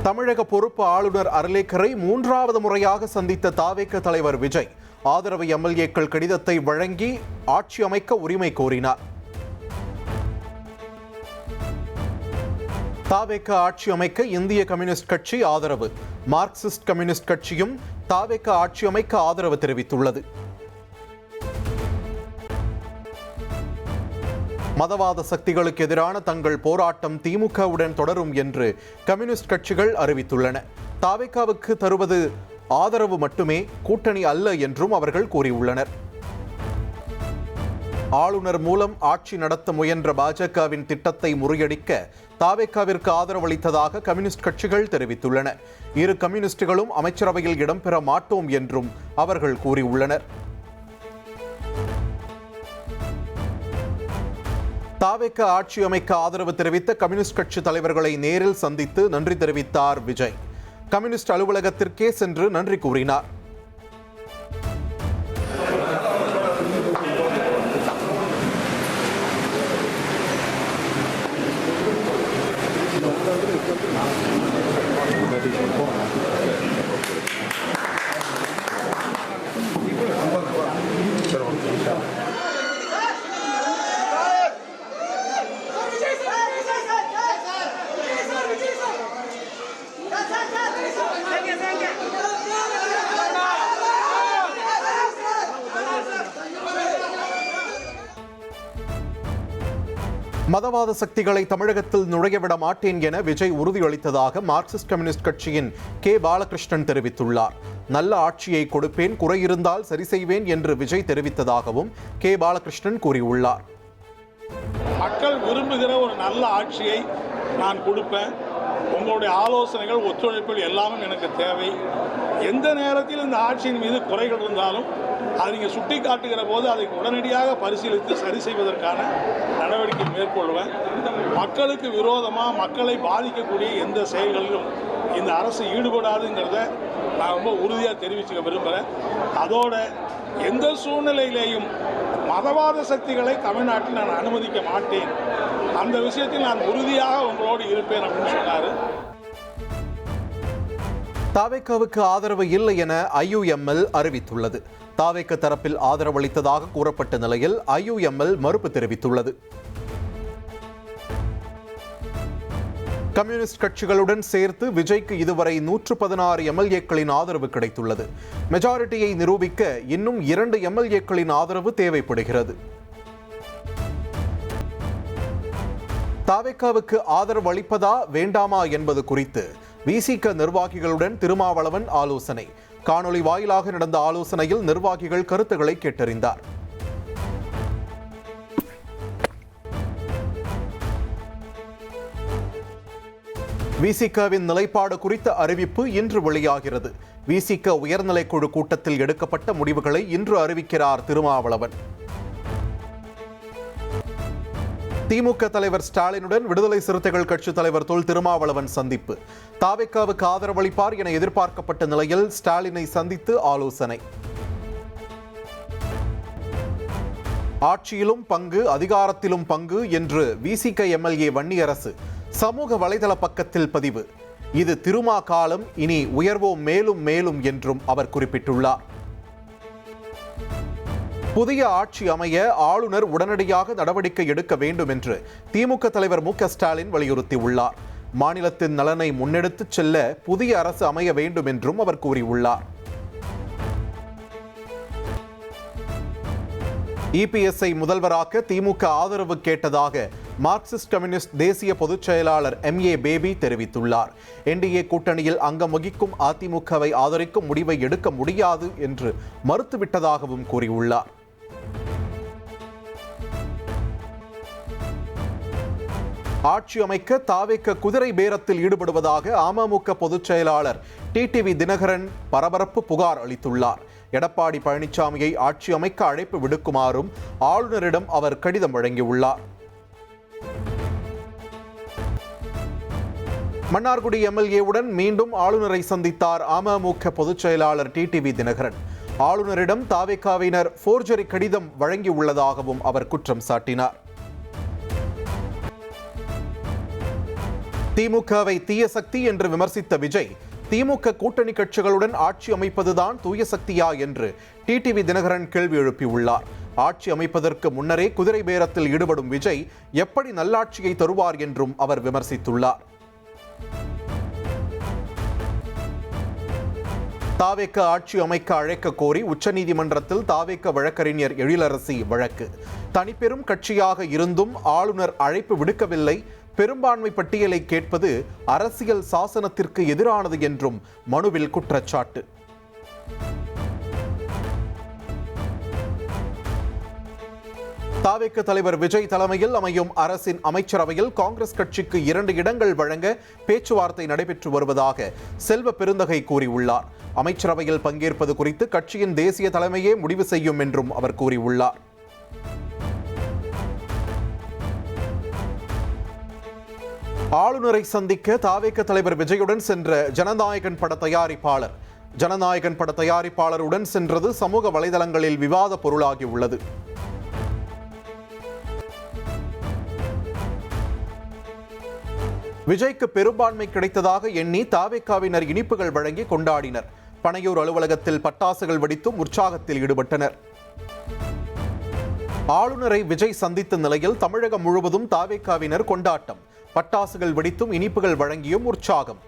தமிழக பொறுப்பு ஆளுநர் அர்லேக்கரை மூன்றாவது முறையாக சந்தித்த தாவேக தலைவர் விஜய் ஆதரவு எம்எல்ஏக்கள் கடிதத்தை வழங்கி ஆட்சி அமைக்க உரிமை கோரினார். தாவேக ஆட்சி அமைக்க இந்திய கம்யூனிஸ்ட் கட்சி ஆதரவு. மார்க்சிஸ்ட் கம்யூனிஸ்ட் கட்சியும் தாவேக ஆட்சி அமைக்க ஆதரவு தெரிவித்துள்ளது. மதவாத சக்திகளுக்கு எதிரான தங்கள் போராட்டம் திமுகவுடன் தொடரும் என்று கம்யூனிஸ்ட் கட்சிகள் அறிவித்துள்ளன. தாவேகாவுக்கு தருவது ஆதரவு மட்டுமே, கூட்டணி அல்ல என்றும் அவர்கள் கூறியுள்ளனர். ஆளுநர் மூலம் ஆட்சி நடத்த முயன்ற பாஜகவின் திட்டத்தை முறியடிக்க தாவேகாவிற்கு ஆதரவளித்ததாக கம்யூனிஸ்ட் கட்சிகள் தெரிவித்துள்ளன. இரு கம்யூனிஸ்டுகளும் அமைச்சரவையில் இடம்பெற மாட்டோம் என்றும் அவர்கள் கூறியுள்ளனர். தாவேக ஆட்சி அமைக்க ஆதரவு தெரிவித்த கம்யூனிஸ்ட் கட்சி தலைவர்களை நேரில் சந்தித்து நன்றி தெரிவித்தார் விஜய். கம்யூனிஸ்ட் அலுவலகத்திற்கே சென்று நன்றி கூறினார். மதவாத சக்திகளை தமிழகத்தில் நுழையவிட மாட்டேன் என விஜய் உறுதியளித்ததாக மார்க்சிஸ்ட் கம்யூனிஸ்ட் கட்சியின் கே பாலகிருஷ்ணன் தெரிவித்துள்ளார். நல்ல ஆட்சியை கொடுப்பேன், குறை இருந்தால் சரி செய்வேன் என்று விஜய் தெரிவித்ததாகவும் கே பாலகிருஷ்ணன் கூறியுள்ளார். மக்கள் விரும்புகிற ஒரு நல்ல ஆட்சியை நான் கொடுப்பேன். உங்களுடைய ஆலோசனைகள், ஒத்துழைப்புகள் எல்லாமே எனக்கு தேவை. எந்த நேரத்தில் இந்த ஆட்சியின் மீது குறைகள் இருந்தாலும் அதை நீங்கள் சுட்டி காட்டுகிற போது அதை உடனடியாக பரிசீலித்து சரி செய்வதற்கான நடவடிக்கை மேற்கொள்வேன். மக்களுக்கு விரோதமாக மக்களை பாதிக்கக்கூடிய எந்த செயல்களிலும் இந்த அரசு ஈடுபடாதுங்கிறத நான் ரொம்ப உறுதியாக தெரிவிச்சுக்க விரும்புகிறேன். அதோட எந்த சூழ்நிலையிலேயும் மதவாத சக்திகளை தமிழ்நாட்டில் நான் அனுமதிக்க மாட்டேன். அந்த விஷயத்தில் நான் உறுதியாக உங்களோடு இருப்பேன் அப்படின்னு சொன்னார். தாவேகாவுக்கு ஆதரவு இல்லை என ஐயுஎம்எல் அறிவித்துள்ளது. தாவேக தரப்பில் ஆதரவளித்ததாக கூறப்பட்ட நிலையில் ஐயுஎம்எல் மறுப்பு தெரிவித்துள்ளது. கம்யூனிஸ்ட் கட்சிகளுடன் சேர்த்து விஜய்க்கு இதுவரை 116 எம்எல்ஏக்களின் ஆதரவு கிடைத்துள்ளது. மெஜாரிட்டியை நிரூபிக்க இன்னும் 2 எம்எல்ஏக்களின் ஆதரவு தேவைப்படுகிறது. தாவேகாவுக்கு ஆதரவு அளிப்பதா வேண்டாமா என்பது குறித்து விசிக நிர்வாகிகளுடன் திருமாவளவன் ஆலோசனை. காணொலி வாயிலாக நடந்த ஆலோசனையில் நிர்வாகிகள் கருத்துக்களை கேட்டறிந்தார். விசிகவின் நிலைப்பாடு குறித்த அறிவிப்பு இன்று வெளியாகிறது. விசிக உயர்நிலைக்குழு கூட்டத்தில் எடுக்கப்பட்ட முடிவுகளை இன்று அறிவிக்கிறார் திருமாவளவன். திமுக தலைவர் ஸ்டாலினுடன் விடுதலை சிறுத்தைகள் கட்சி தலைவர் தொல் திருமாவளவன் சந்திப்பு. தாவேகாவுக்கு ஆதரவளிப்பார் என எதிர்பார்க்கப்பட்ட நிலையில் ஸ்டாலினை சந்தித்து ஆலோசனை. ஆட்சியிலும் பங்கு, அதிகாரத்திலும் பங்கு என்று விசிக எம்எல்ஏ வன்னியரசு சமூக வலைதள பக்கத்தில் பதிவு. இது திருமா காலம், இனி உயர்வோம் மேலும் மேலும் என்றும் அவர் குறிப்பிட்டுள்ளார். புதிய ஆட்சி அமைய ஆளுநர் உடனடியாக நடவடிக்கை எடுக்க வேண்டும் என்று திமுக தலைவர் மு.க. ஸ்டாலின் வலியுறுத்தியுள்ளார். மாநிலத்தின் நலனை முன்னெடுத்துச் செல்ல புதிய அரசு அமைய வேண்டும் என்றும் அவர் கூறியுள்ளார். இபிஎஸ்ஐ முதல்வராக்க திமுக ஆதரவு கேட்டதாக மார்க்சிஸ்ட் கம்யூனிஸ்ட் தேசிய பொதுச் செயலாளர் எம்.ஏ. பேபி தெரிவித்துள்ளார். என்டிஏ கூட்டணியில் அங்கம் வகிக்கும் அதிமுகவை ஆதரிக்கும் முடிவை எடுக்க முடியாது என்று மறுத்துவிட்டதாகவும் கூறியுள்ளார். ஆட்சி அமைக்க தாவேக குதிரை பேரத்தில் ஈடுபடுவதாக அமமுக பொதுச் செயலாளர் டிடிவி தினகரன் பரபரப்பு புகார் அளித்துள்ளார். எடப்பாடி பழனிசாமியை ஆட்சி அமைக்க அழைப்பு விடுக்குமாறும் ஆளுநரிடம் அவர் கடிதம் வழங்கியுள்ளார். மன்னார்குடி எம்எல்ஏவுடன் மீண்டும் ஆளுநரை சந்தித்தார் அமமுக பொதுச் செயலாளர் டிடிவி தினகரன். ஆளுநரிடம் தாவேகாவினர் போர்ஜரி கடிதம் வழங்கியுள்ளதாகவும் அவர் குற்றம் சாட்டினார். திமுகவை தீய சக்தி என்று விமர்சித்த விஜய், திமுக கூட்டணி கட்சிகளுடன் ஆட்சி அமைப்பதுதான் தூய சக்தியா என்று டிடிவி தினகரன் கேள்வி எழுப்பியுள்ளார். ஆட்சி அமைப்பதற்கு முன்னரே குதிரை பேரத்தில் ஈடுபடும் விஜய் எப்படி நல்லாட்சியை தருவார் என்றும் அவர் விமர்சித்துள்ளார். தாவேக ஆட்சி அமைக்க அழைக்க கோரி உச்சநீதிமன்றத்தில் தாவேக வழக்கறிஞர் எழிலரசி வழக்கு. தனிப்பெரும் கட்சியாக இருந்தும் ஆளுநர் அழைப்பு விடுக்கவில்லை, பெரும்பான்மை பட்டியலை கேட்பது அரசியல் சாசனத்திற்கு எதிரானது என்றும் மனுவில் குற்றச்சாட்டு. தாவேக தலைவர் விஜய் தலைமையில் அமையும் அரசின் அமைச்சரவையில் காங்கிரஸ் கட்சிக்கு 2 இடங்கள் வழங்க பேச்சுவார்த்தை நடைபெற்று வருவதாக செல்வ பெருந்தகை கூறியுள்ளார். அமைச்சரவையில் பங்கேற்பது குறித்து கட்சியின் தேசிய தலைமையே முடிவு செய்யும் என்றும் அவர் கூறியுள்ளார். ஆளுநரை சந்திக்க தாவேக தலைவர் விஜயுடன் சென்ற ஜனநாயகன் பட தயாரிப்பாளருடன் சென்றது சமூக வலைதளங்களில் விவாத பொருளாகி உள்ளது. விஜய்க்கு பெரும்பான்மை கிடைத்ததாக எண்ணி தாவேகாவினர் இனிப்புகள் வழங்கி கொண்டாடினர். பனையூர் அலுவலகத்தில் பட்டாசுகள் வெடித்தும் உற்சாகத்தில் ஈடுபட்டனர். ஆளுநரை விஜய் சந்தித்த நிலையில் தமிழகம் முழுவதும் தாவேகாவினர் கொண்டாட்டம். பட்டாசுகள் வெடித்தும் இனிப்புகள் வழங்கியும் உற்சாகம்.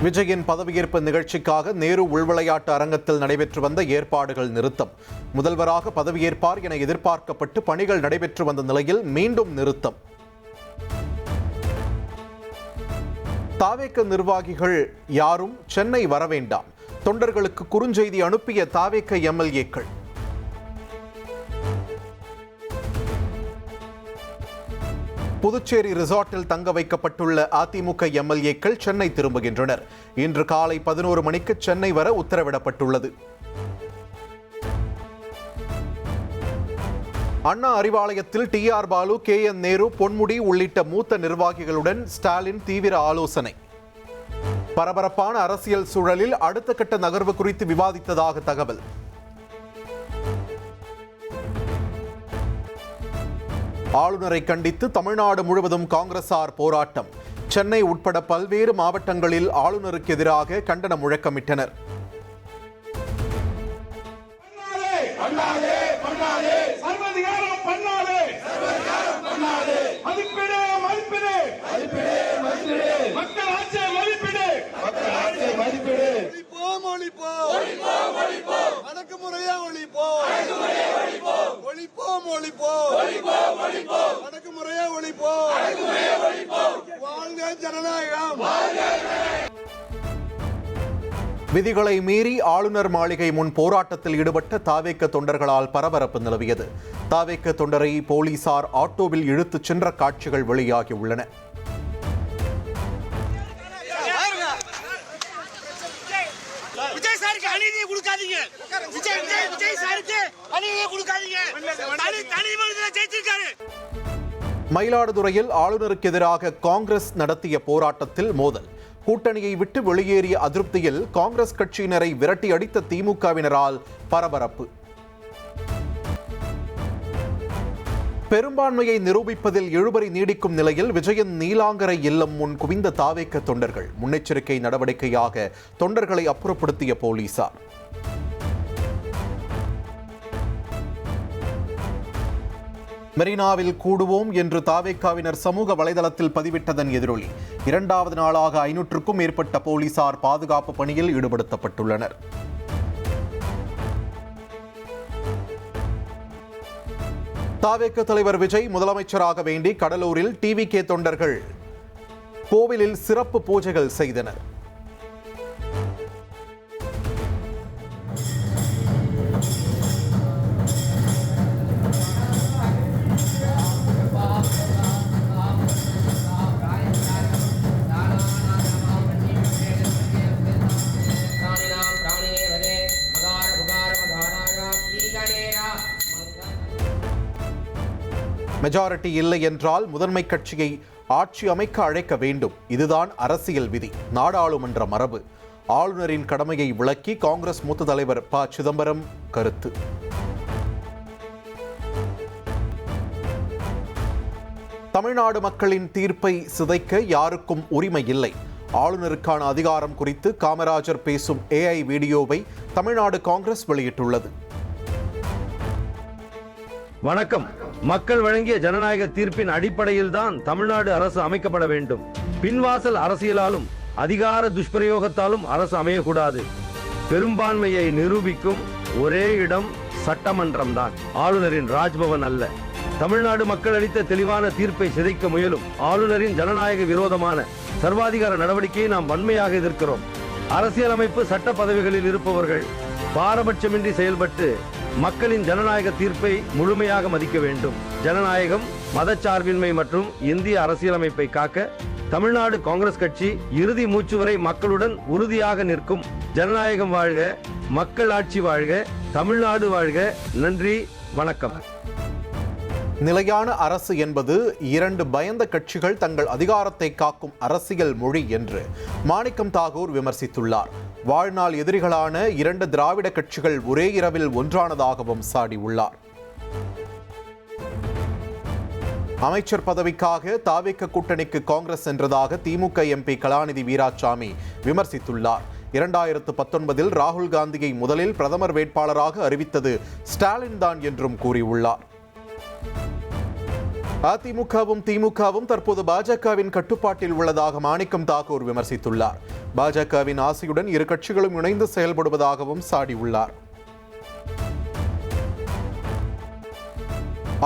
விஜயின் பதவியேற்பு நிகழ்ச்சிக்காக நேரு உள்விளையாட்டு அரங்கத்தில் நடைபெற்று வந்த ஏற்பாடுகள் நிறுத்தம். முதல்வராக பதவியேற்பார் என எதிர்பார்க்கப்பட்டு பணிகள் நடைபெற்று வந்த நிலையில் மீண்டும் நிறுத்தம். தாவேக நிர்வாகிகள் யாரும் சென்னை வர வேண்டாம், தொண்டர்களுக்கு குறுஞ்செய்தி அனுப்பிய தாவேக எம்எல்ஏக்கள். புதுச்சேரி ரிசார்ட்டில் தங்க வைக்கப்பட்டுள்ள அதிமுக எம்எல்ஏக்கள் சென்னை திரும்புகின்றனர். இன்று காலை 11 மணிக்கு சென்னை வர உத்தரவிடப்பட்டுள்ளது. அண்ணா அறிவாலயத்தில் டிஆர் பாலு, கேஎன் நேரு, பொன்முடி உள்ளிட்ட மூத்த நிர்வாகிகளுடன் ஸ்டாலின் தீவிர ஆலோசனை. பரபரப்பான அரசியல் சூழலில் அடுத்த கட்ட நகர்வு குறித்து விவாதித்ததாக தகவல். ஆளுநரை கண்டித்து தமிழ்நாடு முழுவதும் காங்கிரசார் போராட்டம். சென்னை உட்பட பல்வேறு மாவட்டங்களில் ஆளுநருக்கு எதிராக கண்டன முழக்கமிட்டனர். விதிகளை மீறி ஆளுநர் மாளிகை முன் போராட்டத்தில் ஈடுபட்ட தாவேக தொண்டர்களால் பரபரப்பு நிலவியது. தாவேக தொண்டரை போலீசார் ஆட்டோவில் இழுத்துச் சென்ற காட்சிகள் வெளியாகியுள்ளன. மயிலாடுதுறையில் ஆளுநருக்கு எதிராக காங்கிரஸ் நடத்திய போராட்டத்தில் மோதல். கூட்டணியை விட்டு வெளியேறிய அதிருப்தியில் காங்கிரஸ் கட்சியினரை விரட்டி அடித்த திமுகவினரால் பரபரப்பு. பெரும்பான்மையை நிரூபிப்பதில் இழுபறி நீடிக்கும் நிலையில் விஜயன் நீலாங்கரை இல்லம் முன் குவிந்த தாவேக தொண்டர்கள். முன்னெச்சரிக்கை நடவடிக்கையாக தொண்டர்களை அப்புறப்படுத்திய போலீசார். மெரினாவில் கூடுவோம் என்று தாவேகாவினர் சமூக வலைதளத்தில் பதிவிட்டதன் எதிரொலி 2வது நாளாக 500க்கும் மேற்பட்ட போலீசார் பாதுகாப்பு பணியில் ஈடுபடுத்தப்பட்டுள்ளனர். தாவேக தலைவர் விஜய் முதலமைச்சராக வேண்டி கடலூரில் டிவிகே தொண்டர்கள் கோவிலில் சிறப்பு பூஜைகள் செய்தனர். மெஜாரிட்டி இல்லை என்றால் முதன்மை கட்சியை ஆட்சி அமைக்க அழைக்க வேண்டும். இதுதான் அரசியல் விதி, நாடாளுமன்ற மரபு. ஆளுநரின் கடமையை விளக்கி காங்கிரஸ் மூத்த தலைவர் ப. சிதம்பரம் கருத்து. தமிழ்நாடு மக்களின் தீர்ப்பை சிதைக்க யாருக்கும் உரிமை இல்லை. ஆளுநருக்கான அதிகாரம் குறித்து காமராஜர் பேசும் AI வீடியோவை தமிழ்நாடு காங்கிரஸ் வெளியிட்டுள்ளது. வணக்கம். மக்கள் வழங்கிய ஜனநாயக தீர்ப்பின் அடிப்படையில் தான் தமிழ்நாடு அரசு அமைக்கப்பட வேண்டும். பின்வாசல் அரசியலாலும் அதிகார துஷ்பிரயோகத்தாலும் அரசு அமையக்கூடாது. பெரும்பான்மையை நிரூபிக்கும் ஒரே இடம் சட்டமன்றம் தான், ஆளுநரின் ராஜ்பவன் அல்ல. தமிழ்நாடு மக்கள் அளித்த தெளிவான தீர்ப்பை சிதைக்க முயலும் ஆளுநரின் ஜனநாயக விரோதமான சர்வாதிகார நடவடிக்கையை நாம் வன்மையாக எதிர்க்கிறோம். அரசியலமைப்பு சட்ட பதவிகளில் இருப்பவர்கள் பாரபட்சமின்றி செயல்பட்டு மக்களின் ஜனநாயக தீர்ப்பை முழுமையாக மதிக்க வேண்டும். ஜனநாயகம், மதச்சார்பின்மை மற்றும் இந்திய அரசியலமைப்பை காக்க தமிழ்நாடு காங்கிரஸ் கட்சி இறுதி மூச்சு வரை மக்களுடன் உறுதியாக நிற்கும். ஜனநாயகம் வாழ்க, மக்கள் ஆட்சி வாழ்க, தமிழ்நாடு வாழ்க. நன்றி, வணக்கம். நிலையான அரசு என்பது இரண்டு பயந்த கட்சிகள் தங்கள் அதிகாரத்தை காக்கும் அரசியல் மொழி என்று மாணிக்கம் தாகூர் விமர்சித்துள்ளார். வாழ்நாள் எதிரிகளான இரண்டு திராவிட கட்சிகள் ஒரே இரவில் ஒன்றானதாகவும் சாடியுள்ளார். அமைச்சர் பதவிக்காக தாவேக கூட்டணிக்கு காங்கிரஸ் சென்றதாக திமுக MP கலாநிதி வீராசாமி விமர்சித்துள்ளார். 2019 ராகுல் காந்தியை முதலில் பிரதமர் வேட்பாளராக அறிவித்தது ஸ்டாலின் தான் என்றும் கூறியுள்ளார். அதிமுகவும் திமுகவும் தற்போது பாஜகவின் கட்டுப்பாட்டில் உள்ளதாக மாணிக்கம் தாகூர் விமர்சித்துள்ளார். பாஜகவின் ஆசையுடன் இரு கட்சிகளும் இணைந்து செயல்படுவதாகவும் சாடியுள்ளார்.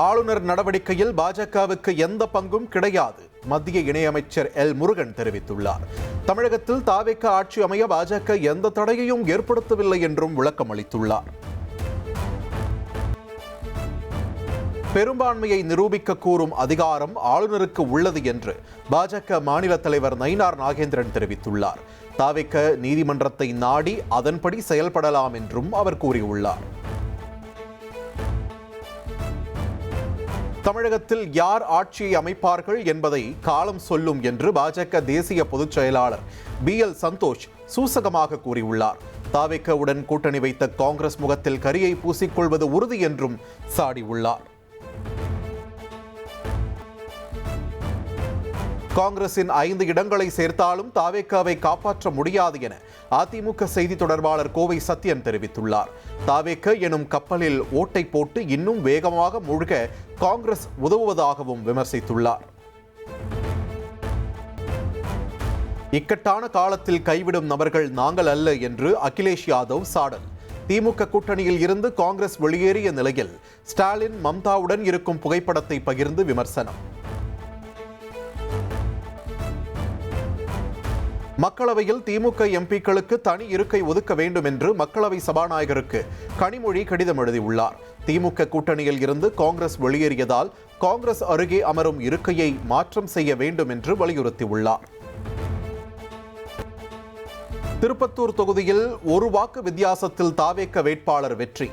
ஆளுநர் நடவடிக்கையில் பாஜகவுக்கு எந்த பங்கும் கிடையாது, மத்திய இணையமைச்சர் L. முருகன் தெரிவித்துள்ளார். தமிழகத்தில் தாவேக ஆட்சி அமைய பாஜக எந்த தடையையும் ஏற்படுத்தவில்லை என்றும் விளக்கம் அளித்துள்ளார். பெரும்பான்மையை நிரூபிக்க கூறும் அதிகாரம் ஆளுநருக்கு உள்ளது என்று பாஜக மாநில தலைவர் நயினார் நாகேந்திரன் தெரிவித்துள்ளார். தாவேக நீதிமன்றத்தை நாடி அதன்படி செயல்படலாம் என்றும் அவர் கூறியுள்ளார். தமிழகத்தில் யார் ஆட்சியை அமைப்பார்கள் என்பதை காலம் சொல்லும் என்று பாஜக தேசிய பொதுச் செயலாளர் BL சந்தோஷ் சூசகமாக கூறியுள்ளார். தாவேகவுடன் கூட்டணி வைத்த காங்கிரஸ் முகத்தில் கரியை பூசிக்கொள்வது உறுதி என்றும் சாடியுள்ளார். காங்கிரசின் 5 இடங்களை சேர்த்தாலும் தாவேகாவை காப்பாற்ற முடியாது என அதிமுக செய்தி தொடர்பாளர் கோவை சத்யன் தெரிவித்துள்ளார். தாவேக எனும் கப்பலில் ஓட்டை போட்டு இன்னும் வேகமாக மூழ்க காங்கிரஸ் உதவுவதாகவும் விமர்சித்துள்ளார். இக்கட்டான காலத்தில் கைவிடும் நபர்கள் நாங்கள் அல்ல என்று அகிலேஷ் யாதவ் சாடல். திமுக கூட்டணியில் இருந்து காங்கிரஸ் வெளியேறிய நிலையில் ஸ்டாலின் மம்தாவுடன் இருக்கும் புகைப்படத்தை பகிர்ந்து விமர்சனம். மக்களவையில் திமுக MPக்களுக்கு தனி இருக்கை ஒதுக்க வேண்டும் என்று மக்களவை சபாநாயகருக்கு கனிமொழி கடிதம் எழுதியுள்ளார். திமுக கூட்டணியில் இருந்து காங்கிரஸ் வெளியேறியதால் காங்கிரஸ் அருகே அமரும் இருக்கையை மாற்றம் செய்ய வேண்டும் என்று வலியுறுத்தியுள்ளார். திருப்பத்தூர் தொகுதியில் ஒரு வாக்கு வித்தியாசத்தில் தாவேக வேட்பாளர் வெற்றி.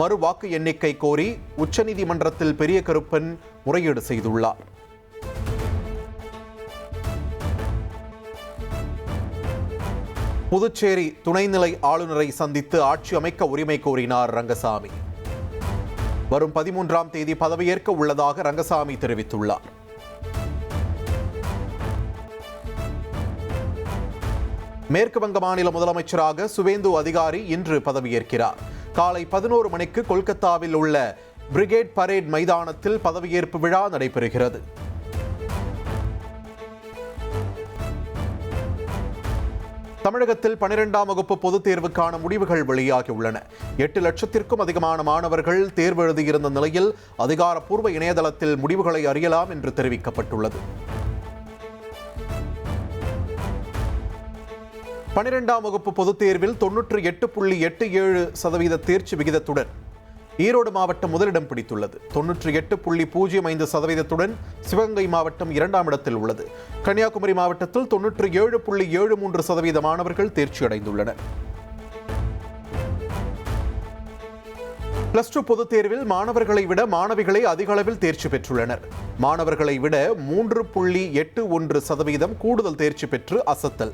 மறு வாக்கு எண்ணிக்கை கோரி உச்சநீதிமன்றத்தில் பெரிய கருப்பன் முறையீடு செய்துள்ளார். புதுச்சேரி துணைநிலை ஆளுநரை சந்தித்து ஆட்சி அமைக்க உரிமை கோரினார் ரங்கசாமி. வரும் 13ஆம் தேதி பதவியேற்க உள்ளதாக ரங்கசாமி தெரிவித்துள்ளார். மேற்கு வங்க மாநில முதலமைச்சராக சுவேந்து அதிகாரி இன்று பதவியேற்கிறார். காலை 11 மணிக்கு கொல்கத்தாவில் உள்ள பிரிகேட் பரேட் மைதானத்தில் பதவியேற்பு விழா நடைபெறுகிறது. தமிழகத்தில் 12ஆம் வகுப்பு பொதுத் தேர்வுக்கான முடிவுகள் வெளியாகியுள்ளன. 8 லட்சத்திற்கும் அதிகமான மாணவர்கள் தேர்வு எழுதியிருந்த நிலையில் அதிகாரப்பூர்வ இணையதளத்தில் முடிவுகளை அறியலாம் என்று தெரிவிக்கப்பட்டுள்ளது. 12ஆம் வகுப்பு பொதுத் தேர்வில் 98.87% தேர்ச்சி விகிதத்துடன் ஈரோடு மாவட்டம் முதலிடம் பிடித்துள்ளது. 98.05% சிவகங்கை மாவட்டம் 2ஆம் இடத்தில் உள்ளது. கன்னியாகுமரி மாவட்டத்தில் 97.73% மாணவர்கள் தேர்ச்சி அடைந்துள்ளனர். +2 பொதுத் தேர்வில் மாணவர்களை விட மாணவிகளே அதிக அளவில் தேர்ச்சி பெற்றுள்ளனர். மாணவர்களை விட 3.81% கூடுதல் தேர்ச்சி பெற்று அசத்தல்.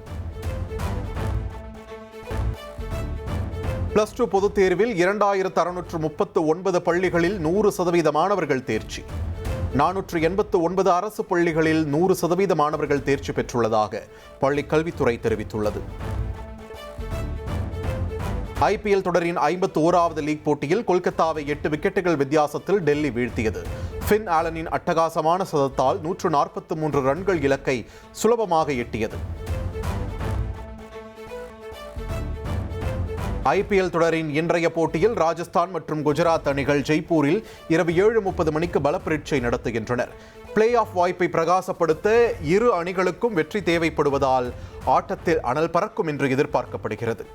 +2 பொதுத் தேர்வில் 2639 பள்ளிகளில் 100% மாணவர்கள் தேர்ச்சி. 489 அரசு பள்ளிகளில் 100% மாணவர்கள் தேர்ச்சி பெற்றுள்ளதாக பள்ளிக் கல்வித்துறை தெரிவித்துள்ளது. IPL தொடரின் 51வது லீக் போட்டியில் கொல்கத்தாவை 8 விக்கெட்டுகள் வித்தியாசத்தில் டெல்லி வீழ்த்தியது. ஃபின் ஆலனின் அட்டகாசமான சதத்தால் 143 ரன்கள் இலக்கை சுலபமாக எட்டியது. IPL தொடரின் இன்றைய போட்டியில் ராஜஸ்தான் மற்றும் குஜராத் அணிகள் ஜெய்ப்பூரில் இரவு 7:30 மணிக்கு பலப்பரீட்சை நடத்துகின்றனர். பிளே ஆஃப் வாய்ப்பை பிரகாசப்படுத்த இரு அணிகளுக்கும் வெற்றி தேவைப்படுவதால் ஆட்டத்தில் அனல் பறக்கும் என்று எதிர்பார்க்கப்படுகிறது.